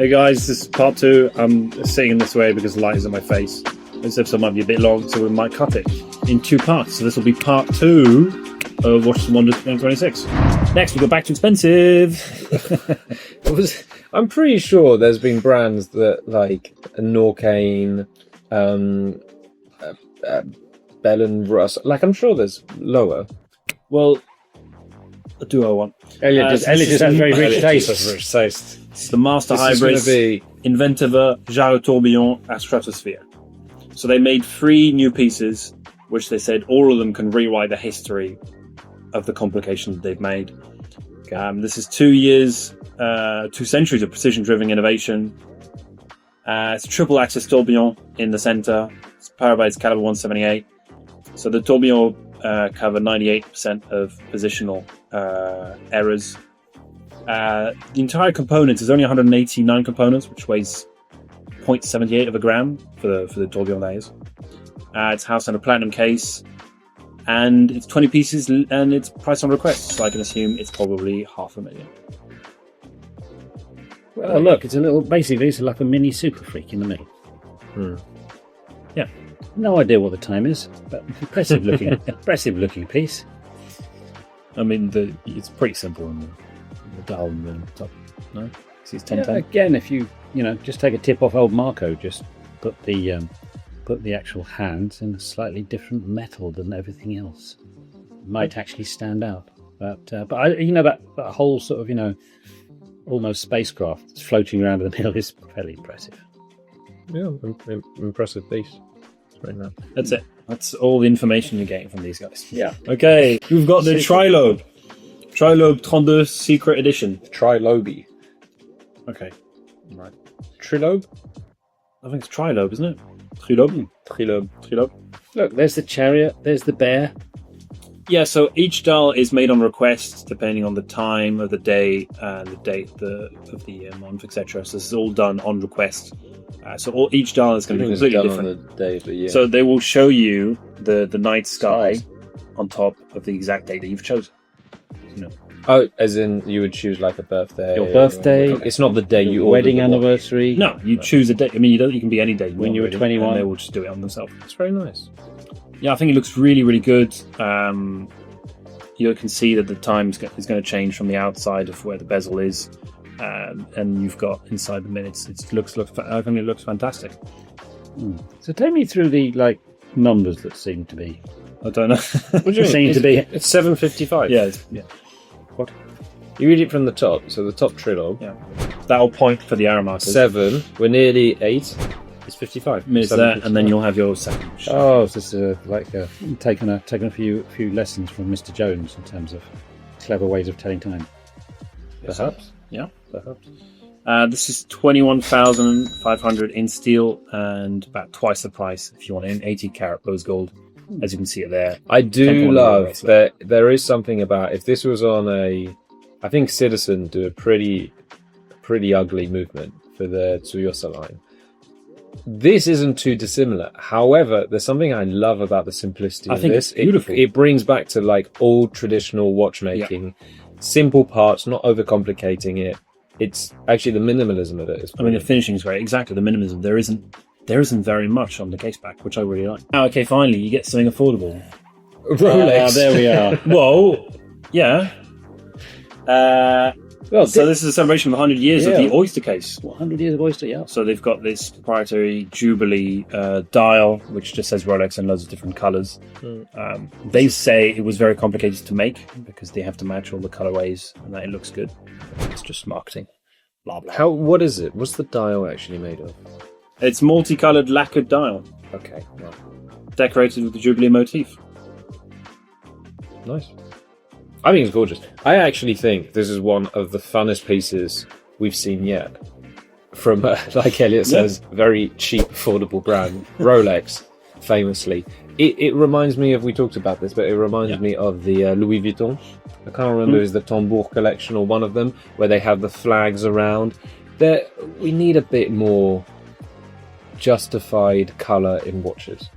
Hey guys, this is part 2. I'm sitting in this way because the light is in my face. This episode might be a bit long, so we might cut it in 2 parts. So this will be part 2 of Watches and Wonders 2026. Next, we go back to expensive. I'm pretty sure there's been brands that like Norcane, Bell and Russ. Like I'm sure there's lower. Well, a duo one. Elliot just has very rich taste. It's the Master This is Hybrids, gonna be- Inventiva, Jarre Tourbillon, at Stratosphere. So they made 3 new pieces, which they said all of them can rewrite the history of the complications they've made. This is 2 years, 2 centuries of precision-driven innovation. It's a triple axis tourbillon in the center. It's powered by its caliber 178. So the tourbillon cover 98% of positional errors. The entire component is only 189 components, which weighs 0.78 of a gram for the tourbillon, that is. It's housed in a platinum case, and it's 20 pieces, and it's priced on request, so I can assume it's probably $500,000. Well, look, it's like a mini Super Freak in the middle. Yeah. No idea what the time is, but impressive looking piece. I mean, it's pretty simple in the dial and the top. No, see, it's 1010. Again, if you just take a tip off old Marco, just put the actual hands in a slightly different metal than everything else, might actually stand out. But that whole sort of almost spacecraft that's floating around in the middle is fairly impressive. Yeah, impressive piece. Right now. That's it. That's all the information you're getting from these guys. Yeah. Okay, we've got the Trilobe 32 Secret Edition. Trilobe. Okay, right. Trilobe? I think it's Trilobe, isn't it? Trilobe. Trilobe. Look, there's the chariot. There's the bear. Yeah, so each dial is made on request depending on the time of the day and the date of the year, month, etc. So this is all done on request. So each dial is going to be completely different. On the day of the year. So they will show you the night sky on top of the exact date that you've chosen. Oh, as in you would choose like a birthday. Your birthday. It's not the day you wedding ordered the watch. anniversary. No, you choose a date. I mean, you can be any day when you were 21. And they will just do it on themselves. It's very nice. Yeah, I think it looks really, really good. You can see that the time is going to change from the outside of where the bezel is, and you've got inside the minutes. I think it looks fantastic. So take me through the numbers that seem to be. I don't know. What do you mean? It's 755. Yeah. What? You read it from the top. So the top Trilobe. Yeah. That'll point for the arrow markers. 7. We're nearly 8. It's 55 minutes there, and then you'll have your second. Oh, so this is taking a few lessons from Mr. Jones in terms of clever ways of telling time. Perhaps. Yeah, perhaps. This is 21,500 in steel and about twice the price if you want it in 80 carat rose gold. As you can see it there. I do love that there is something about if this was on I think Citizen do a pretty ugly movement for the Tsuyosa line. This isn't too dissimilar. However, there's something I love about the simplicity of this. It's beautiful. It brings back to old traditional watchmaking. Yeah. Simple parts, not overcomplicating it. It's actually the minimalism of it. I mean, the finishing is great. Exactly, the minimalism. There isn't very much on the case back, which I really like. Now, okay, finally, you get something affordable. Rolex. There we are. Whoa. Yeah. So this is a celebration of 100 years of the Oyster case. 100 years of Oyster, yeah. So they've got this proprietary Jubilee dial, which just says Rolex in loads of different colours. They say it was very complicated to make because they have to match all the colourways and that it looks good. It's just marketing. Blah, blah. What is it? What's the dial actually made of? It's multicoloured lacquered dial. Okay. Well. Decorated with the Jubilee motif. Nice. I think it's gorgeous. I actually think this is one of the funnest pieces we've seen yet. From, like Elliot says, very cheap, affordable brand. Rolex, famously. It reminds me of, we talked about this, but it reminds me of the Louis Vuitton. I can't remember if it's the Tambour collection or one of them, where they have the flags around. We need a bit more justified colour in watches.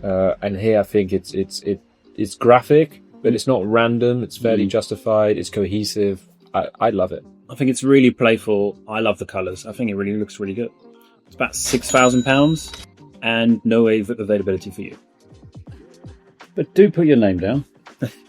And here I think it's graphic, but it's not random. It's fairly justified. It's cohesive. I love it. I think it's really playful. I love the colours. I think it really looks really good. It's about £6,000 and no availability for you. But do put your name down.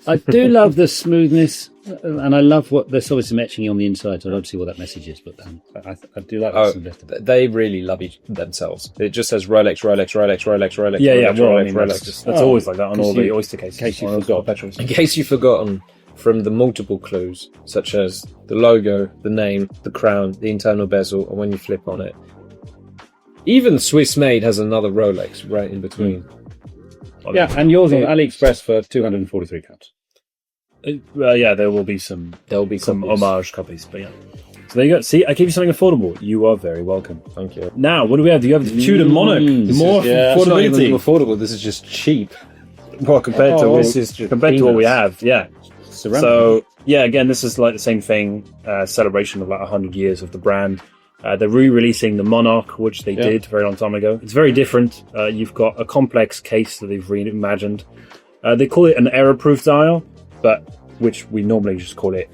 I do love the smoothness, and I love what there's obviously etching on the inside, so I don't see what that message is, but I do like that. They really love themselves. It just says Rolex, Rolex, Rolex, Rolex, Rolex. Yeah, Rolex, well, Rolex, I mean, Rolex. that's always like that on all the Oyster cases. In case you forgot. In case you've forgotten, from the multiple clues, such as the logo, the name, the crown, the internal bezel, and when you flip on it. Even Swiss Made has another Rolex right in between. Yeah, and yours on AliExpress for £243. Yeah, there will be some homage copies, but yeah. So there you go. See, I gave you something affordable. You are very welcome. Thank you. Now, what do we have? Do you have the Tudor Monarch? More affordability. It's not even affordable. This is just cheap. Well, compared to what we have, yeah. Ceramic. So yeah, again, this is like the same thing. Celebration of like 100 years of the brand. They're re-releasing the Monarch, which they did a very long time ago. It's very different. You've got a complex case that they've reimagined. They call it an error-proof dial, but which we normally just call it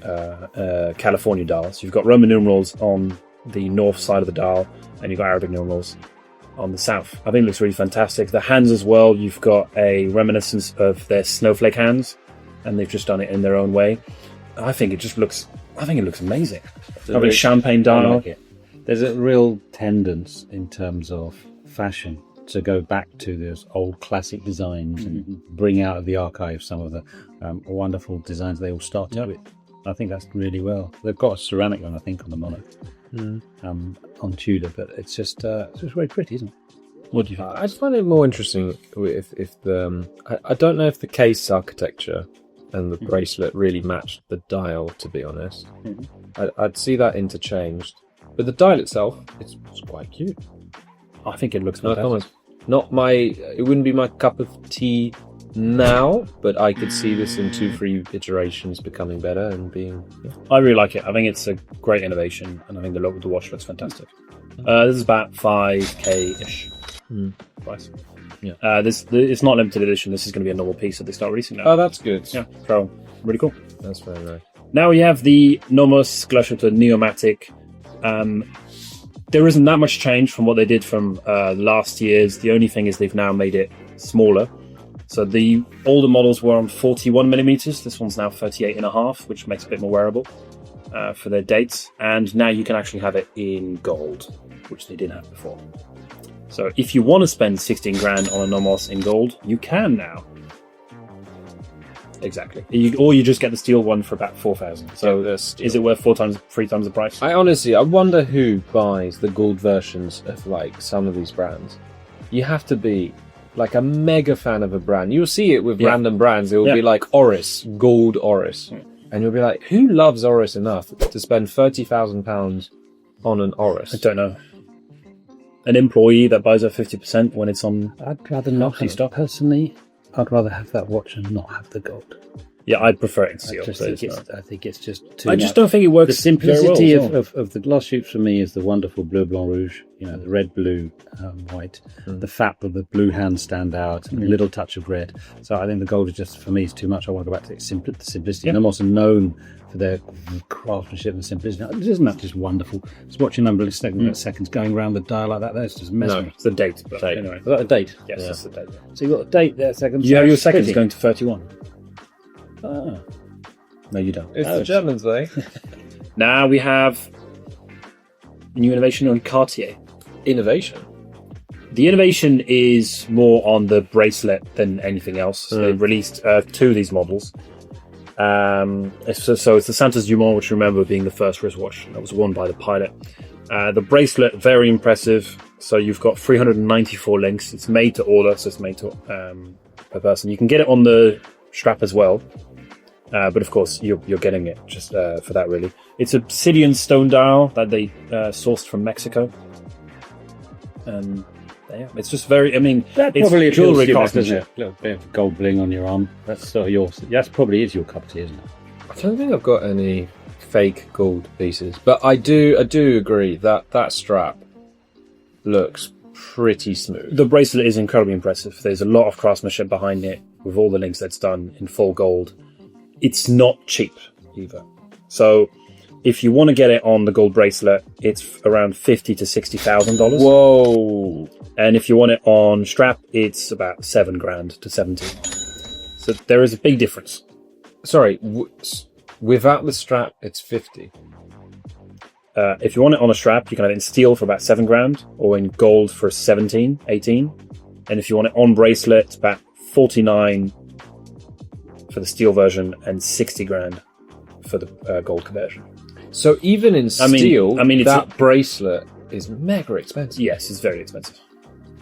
California dial. So you've got Roman numerals on the north side of the dial, and you've got Arabic numerals on the south. I think it looks really fantastic. The hands as well, you've got a reminiscence of their snowflake hands, and they've just done it in their own way. I think it looks amazing. Probably a champagne dial. Like it. There's a real tendency in terms of fashion to go back to those old classic designs and bring out of the archive some of the wonderful designs they all started with. I think that's really well. They've got a ceramic one, I think, on the Monarch, on Tudor, but it's just very pretty, isn't it? What do you think? I find it more interesting if the I don't know if the case architecture and the bracelet really matched the dial, to be honest. I'd see that interchanged. But the dial itself, it's quite cute. I think it looks fantastic. It wouldn't be my cup of tea now, but I could see this in 2-3 iterations becoming better and being... Yeah. I really like it. I think it's a great innovation, and I think the watch looks fantastic. This is about 5k-ish price. Yeah. It's not limited edition. This is going to be a normal piece that they start releasing now. Oh, that's good. Yeah, so really cool. That's very nice. Now we have the Nomos Glaciator Neomatic. There isn't that much change from what they did from last year's. The only thing is they've now made it smaller. So the older models were on 41mm. This one's now 38.5, which makes it a bit more wearable for their dates. And now you can actually have it in gold, which they didn't have before. So if you want to spend 16 grand on a Nomos in gold, you can now. Exactly. Or you just get the steel one for about 4,000. So is it worth 3 times the price? I wonder who buys the gold versions of like some of these brands. You have to be like a mega fan of a brand. You'll see it with random brands. It will be like Oris, gold Oris. And you'll be like, who loves Oris enough to spend £30,000 on an Oris? I don't know. An employee that buys at 50% when it's on... I'd rather not have stock. Personally, I'd rather have that watch and not have the gold. Yeah, I'd prefer it in steel. I think it's just too I just don't think it works. The simplicity very well of the gloss shoots for me is the wonderful bleu, blanc, rouge. You know, the red, blue, white. The fact that the blue hands stand out and a little touch of red. So I think the gold is just, for me, is too much. I want to go back to the simplicity. And I'm also known for their craftsmanship and simplicity. Isn't that just wonderful? Just watching number of seconds going around the dial like that. That's just mesmerizing. No, it's the date. But anyway, is that the date? Yes, that's the date. So you've got a date there, seconds. You have your seconds going to 31. Ah. No, you don't. It's the Germans, eh? Now we have new innovation on Cartier. Innovation? The innovation is more on the bracelet than anything else. So they released 2 of these models. So it's the Santos Dumont, which remember being the first wristwatch that was worn by the pilot. The bracelet, very impressive. So you've got 394 links. It's made to order, so it's made to per person. You can get it on the strap as well. But of course, you're getting it just for that, really. It's a Obsidian stone dial that they sourced from Mexico. Yeah, it's just very, that it's probably jewelry craftsmanship. A little bit of gold bling on your arm. That's sort of yours. That probably is your cup of tea, isn't it? I don't think I've got any fake gold pieces, but I do agree that strap looks pretty smooth. The bracelet is incredibly impressive. There's a lot of craftsmanship behind it with all the links that's done in full gold. It's not cheap either. So If you want to get it on the gold bracelet, it's around $50,000 to $60,000. Whoa! And if you want it on strap, it's about $7,000 to 17. So there is a big difference. Sorry, without the strap, it's 50. If you want it on a strap, you can have it in steel for about $7,000 or in gold for 17, 18. And if you want it on bracelet, it's about 49 for the steel version and 60 grand for the gold conversion. So even in steel, that it's bracelet is mega expensive. Yes, it's very expensive.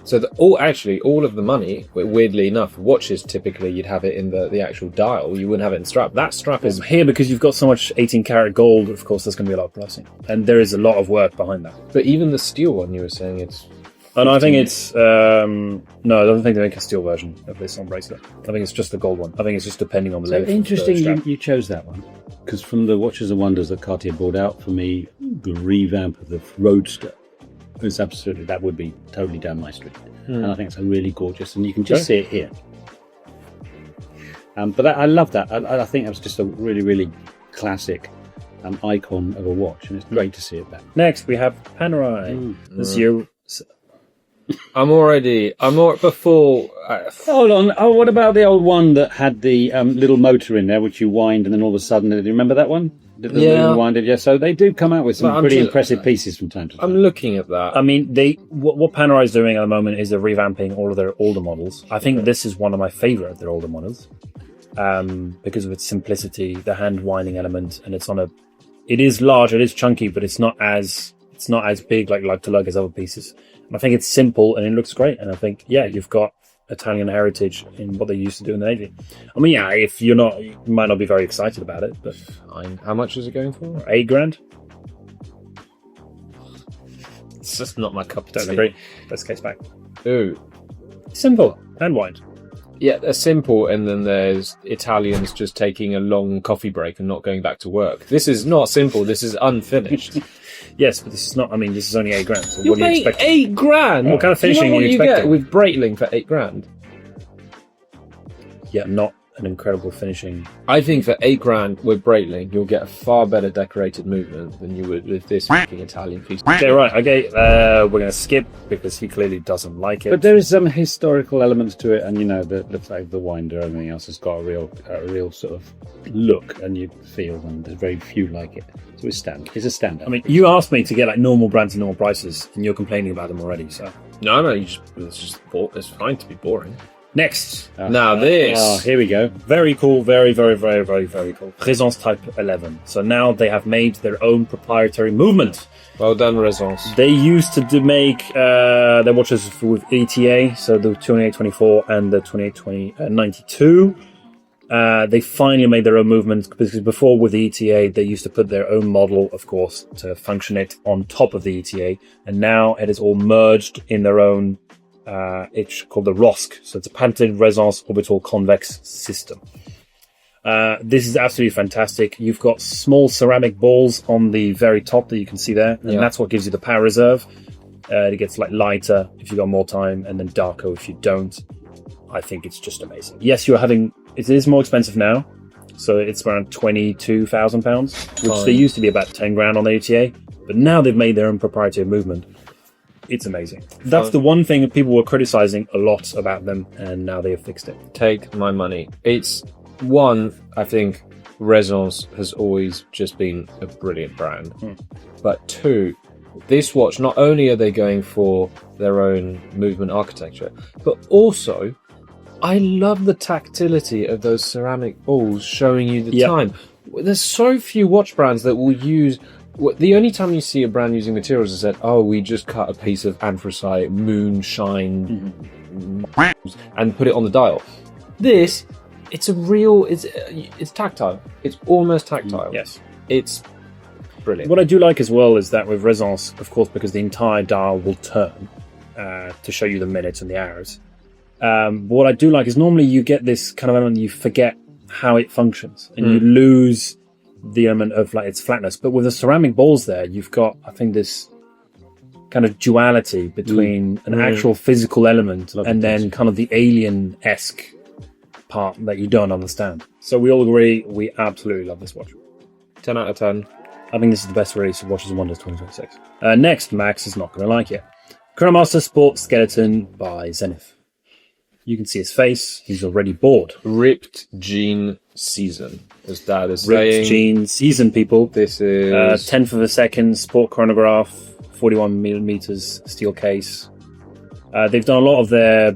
So all of the money, weirdly enough, watches typically you'd have it in the actual dial. You wouldn't have it in strap. That strap is Here, because you've got so much 18 karat gold, of course, there's going to be a lot of pricing. And there is a lot of work behind that. But even the steel one, you were saying it's... And I think it's... no, I don't think they make a steel version of this on bracelet. I think it's just the gold one. I think it's just depending on the length. Interesting you chose that one. Because from the Watches and Wonders that Cartier brought out, for me, the revamp of the Roadster is absolutely... That would be totally down my street. And I think it's really gorgeous. And you can just see it here. But I love that. I think that was just a really, really classic icon of a watch. And it's great to see it back. Next, we have Panerai. This year... before... Hold on. Oh, what about the old one that had the little motor in there, which you wind, and then all of a sudden, do you remember that one? The little winded, yeah. So they do come out with some pretty impressive pieces from time to time. I'm looking at that. I mean, what Panerai is doing at the moment is they're revamping all of their older models. I think this is one of my favourite of their older models because of its simplicity, the hand winding element, and it is large, it is chunky, but it's not as big like lug to lug as other pieces. And I think it's simple and it looks great. And I think, you've got Italian heritage in what they used to do in the Navy. I mean, if you're not, you might not be very excited about it, but fine. How much is it going for? $8,000. It's just not my cup of tea. Don't agree. Best case back. Ooh, simple hand wind. Yeah, they're simple, and then there's Italians just taking a long coffee break and not going back to work. This is not simple. This is unfinished. Yes, but this is not. I mean, this is only $8,000. So You're what do you paying expect? $8,000. What kind of finishing you are you get expecting? with Breitling for $8,000? Yeah, not an incredible finishing. I think for $8,000 with Breitling, you'll get a far better decorated movement than you would with this fucking Italian piece. Okay, right. Okay, we're going to skip because he clearly doesn't like it. But there is some historical elements to it, and the winder, everything else has got a real sort of look and you feel, and there's very few like it. So it's a standard. I mean, you asked me to get like normal brands and normal prices, and you're complaining about them already. So No, it's fine to be boring. next, Now this. Oh, here we go. very cool, very, very, very, very, very cool. Ressence Type 11. So now they have made their own proprietary movement. Well done, Ressence. They used to make their watches with ETA, so the 2824 and the 2892. They finally made their own movement, because before with the ETA, they used to put their own model, of course, to function it on top of the ETA. And now it is all merged in their own, it's called the ROSC. So it's a patented resonance orbital convex system. This is absolutely fantastic. You've got small ceramic balls on the very top that you can see there. And that's what gives you the power reserve. It gets like lighter if you've got more time, and then darker if you don't. I think it's just amazing. Yes, it is more expensive now. So it's around £22,000, which they used to be about $10,000 on the ETA. But now they've made their own proprietary movement. It's amazing. That's the one thing that people were criticizing a lot about them, and now they have fixed it. Take my money. It's one, I think Ressence has always just been a brilliant brand. But two, this watch, not only are they going for their own movement architecture, but also I love the tactility of those ceramic balls showing you the time. There's so few watch brands that will use... The only time you see a brand using materials is that, we just cut a piece of anthracite, moonshine, and put it on the dial. This, it's tactile. It's almost tactile. Yes. It's brilliant. What I do like as well is that with Ressence, of course, because the entire dial will turn to show you the minutes and the hours. What I do like is normally you get this kind of element, you forget how it functions, and you lose the element of like its flatness. But with the ceramic balls there, you've got, I think, this kind of duality between an actual physical element and then kind of the alien-esque part that you don't understand. So we all agree, we absolutely love this watch. 10 out of 10. I think this is the best release of Watches and Wonders 2026. Next, Max is not going to like it. Chronomaster Sport Skeleton by Zenith. You can see his face. He's already bored. Ripped Jean Season, as Dad is Ripped saying. Jean Season, people. This is... 10th of a second, sport chronograph, 41mm steel case. They've done a lot of their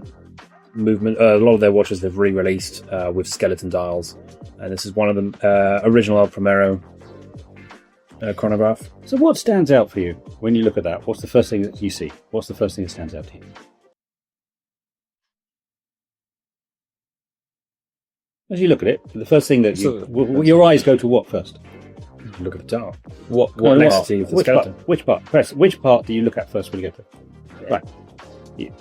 movement, a lot of their watches they've re-released with skeleton dials. And this is one of them, original El Primero chronograph. So what stands out for you when you look at that? What's the first thing that you see? What's the first thing that stands out to you? As you look at it, the first thing that your eyes go to what first? Look at the dial. What Complexity of the skeleton. Which part do you look at first when you go to? Right.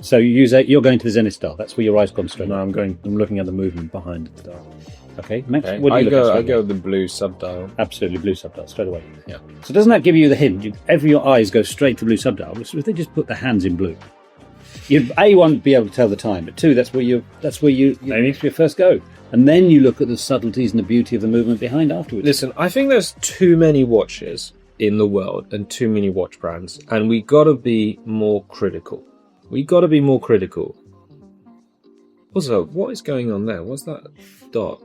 So you're going to the Zenith dial. That's where your eyes concentrate. No, I'm looking at the movement behind the dial. Okay, Max, Okay. what do you look at? I go with the blue subdial. Absolutely, blue subdial, straight away. Yeah. So doesn't that give you the hint? Your eyes go straight to blue subdial. If they just put the hands in blue, you'd won't be able to tell the time, but two, that's where you first go. And then you look at the subtleties and the beauty of the movement behind afterwards. Listen, I think there's too many watches in the world and too many watch brands, and we got to be more critical. Also, what is going on there? What's that dark?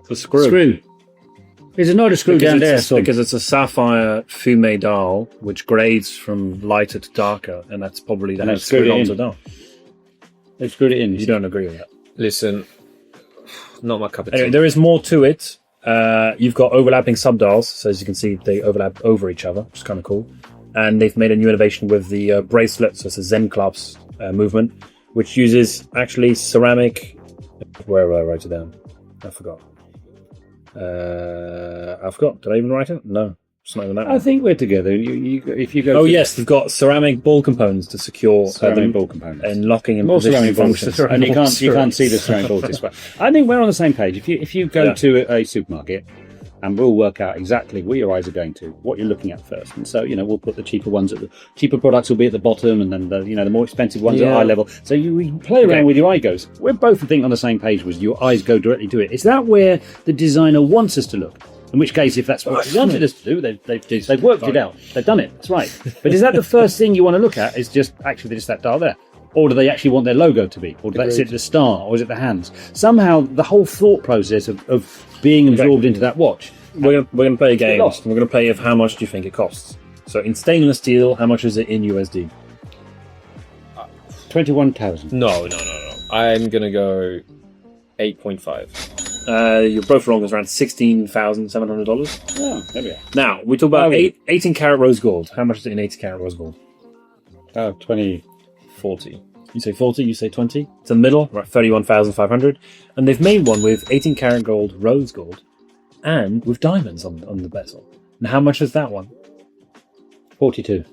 The screw. Is it not a screw down there? Because it's a sapphire fume dial, which grades from lighter to darker, and that's probably the screwed onto dial. They've screwed it in. You don't agree with that? Listen, not my cup of tea. Anyway, there is more to it. You've got overlapping subdials, so as you can see, they overlap over each other, which is kind of cool. And they've made a new innovation with the bracelet, so it's a Zen clasp movement, which uses actually ceramic. Where will I write it down? I forgot. Did I even write it? No, it's not even that. I think we're together. If you go. Oh yes, they've got ceramic ball components to secure ceramic ball components and locking and more positioning ceramic functions. balls, and you can't see the ceramic balls this way. I think we're on the same page. If you go to a supermarket, and we'll work out exactly where your eyes are going to, what you're looking at first. And so, we'll put the cheaper ones cheaper products will be at the bottom, and then the more expensive ones at high level. So you play around with your eye goes. We're both, I think, on the same page with your eyes go directly to it. Is that where the designer wants us to look? In which case, if that's what they wanted us to do, they've worked it out. They've done it. That's right. But is that the first thing you want to look at? Is just that dial there? Or do they actually want their logo to be? Or do they sit the star? Or is it the hands? Somehow, the whole thought process of being absorbed into that watch. We're going to play a game. We're going to play of how much do you think it costs. So in stainless steel, how much is it in USD? 21,000. No. I'm going to go 8.5. You're both wrong. It's around $16,700. Oh, there we are. Now, we talk about 18 karat rose gold. How much is it in 18 karat rose gold? 20. 40. You say 40, you say 20. It's in the middle, right? 31,500. And they've made one with 18 karat gold, rose gold, and with diamonds on the bezel. And how much is that one? 42.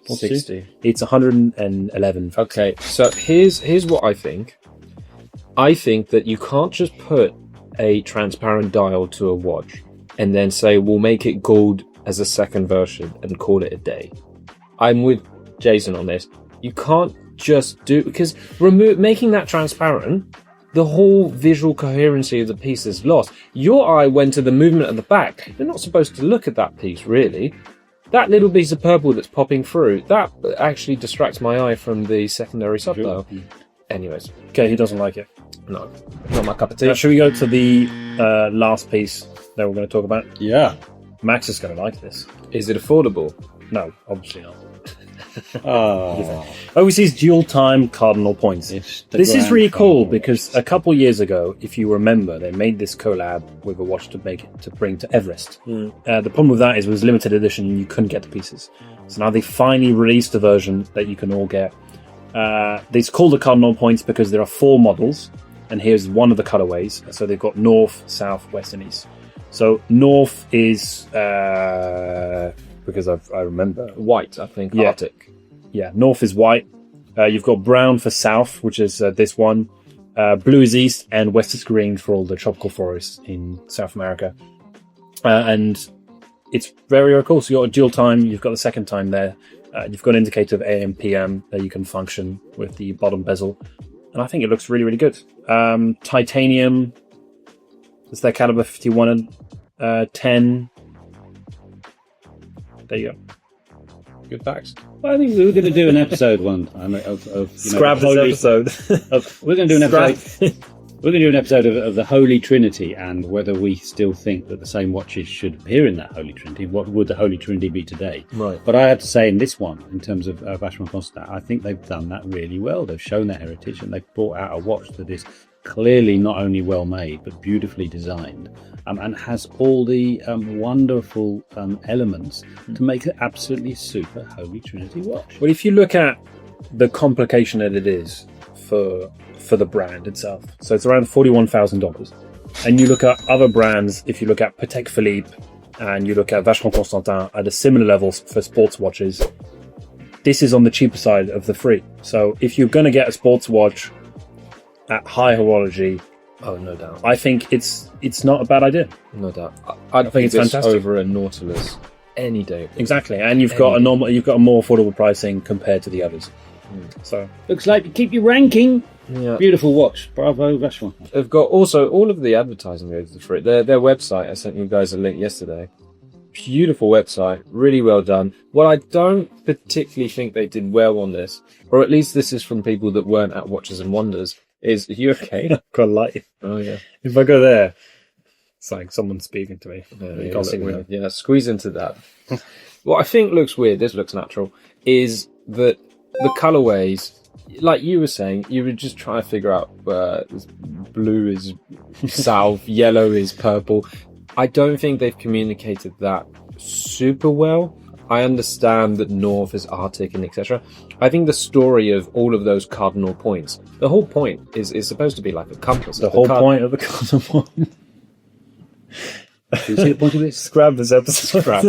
60. It's 111. Okay, so here's what I think. I think that you can't just put a transparent dial to a watch and then say we'll make it gold as a second version and call it a day. I'm with Jason on this. You can't just do, because making that transparent, the whole visual coherency of the piece is lost. Your eye went to the movement at the back. You're not supposed to look at that piece, really. That little piece of purple that's popping through, that actually distracts my eye from the secondary subdial. Anyways. Okay, he doesn't like it. No, not my cup of tea. Now, should we go to the last piece that we're going to talk about? Yeah. Max is going to like this. Is it affordable? No, obviously not. Overseas dual time cardinal points. This is really cool because a couple years ago, if you remember, they made this collab with a watch to bring to Everest. The problem with that is it was limited edition and you couldn't get the pieces. So now they finally released a version that you can all get. It's called the cardinal points because there are 4 models, and here's one of the colorways. So they've got north, south, west, and east. So north is because I remember white, I think. Yeah. Arctic. Yeah, north is white. You've got brown for south, which is this one. Blue is east, and west is green for all the tropical forests in South America. And it's very, very cool. So you've got a dual time. You've got the second time there. You've got an indicator of AM, PM that you can function with the bottom bezel. And I think it looks really, really good. Titanium. It's their caliber 51 and 10. there you go. Good facts. Well, I think we were going to do an episode one time of Scrap this episode. We're going to do an episode. We're going to do an episode of the Holy Trinity and whether we still think that the same watches should appear in that Holy Trinity. What would the Holy Trinity be today? Right. But I have to say, in this one, in terms of Vacheron Constantin, I think they've done that really well. They've shown their heritage and they've brought out a watch that is clearly not only well made but beautifully designed, and has all the wonderful elements to make an absolutely super Holy Trinity watch. Well, if you look at the complication that it is for the brand itself, so it's around $41,000, and you look at other brands, if you look at Patek Philippe and you look at Vacheron Constantin at a similar levels for sports watches, this is on the cheaper side of the three. So if you're going to get a sports watch at high horology, Oh, no doubt. I think it's not a bad idea. No doubt. I think it's fantastic. Over a Nautilus any day. Exactly, and you've got a more affordable pricing compared to the others. So Looks like you keep your ranking. Yeah. Beautiful watch. Bravo, Vacheron. They've got also all of the advertising goes for it. Their website, I sent you guys a link yesterday. Beautiful website, really well done. What I don't particularly think they did well on this, or at least this is from people that weren't at Watches and Wonders, is, are you okay? I've got a light. Oh, yeah. If I go there, it's like someone's speaking to me. Yeah, squeeze into that. What I think looks weird, this looks natural, is that the colorways, like you were saying, you were just trying to figure out blue is south, yellow is purple. I don't think they've communicated that super well. I understand that north is Arctic and etc. I think the story of all of those cardinal points, the whole point is supposed to be like a compass. The whole point of the cardinal point. Do you see the point of this? Scrap this episode. Scrap.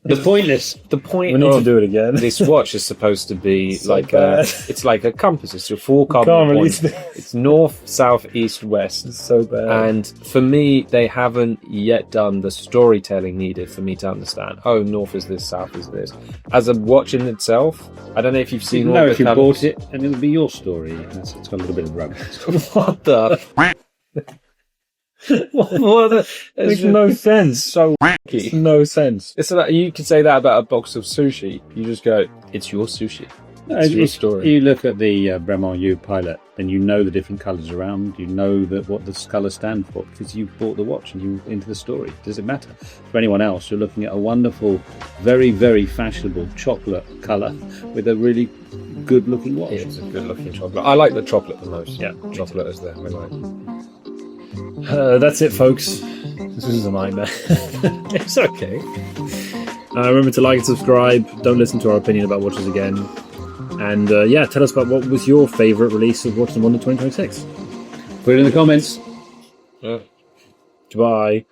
It's pointless. The point We need to do it again. This watch is supposed to be So like bad. it's like a compass. It's your four cardinal Can't points. release this. It's north, south, east, west. It's so bad. And for me, they haven't yet done the storytelling needed for me to understand. Oh, north is this, south is this. As a watch in itself, I don't know if you've seen. You all know, the if you colours. bought it, and it would be your story. It's got a little bit of romance. What the? What? Makes no sense. So Makes wacky. no sense. It's like you could say that about a box of sushi. You just go, "It's your sushi." No, It's your if story. you look at the Bremont U Pilot, then you know the different colours around. You know that what the colours stand for because you bought the watch and you're into the story. Does it matter? For anyone else, you're looking at a wonderful, very, very fashionable chocolate colour with a really good-looking watch. It's a good-looking chocolate. I like the chocolate the most. Yeah. Chocolate is there. I like. That's it, folks. This is a nightmare. It's okay. Remember to like and subscribe. Don't listen to our opinion about watches again. And tell us about what was your favourite release of Watches and Wonder 2026. Put it in the comments. Yeah. Goodbye.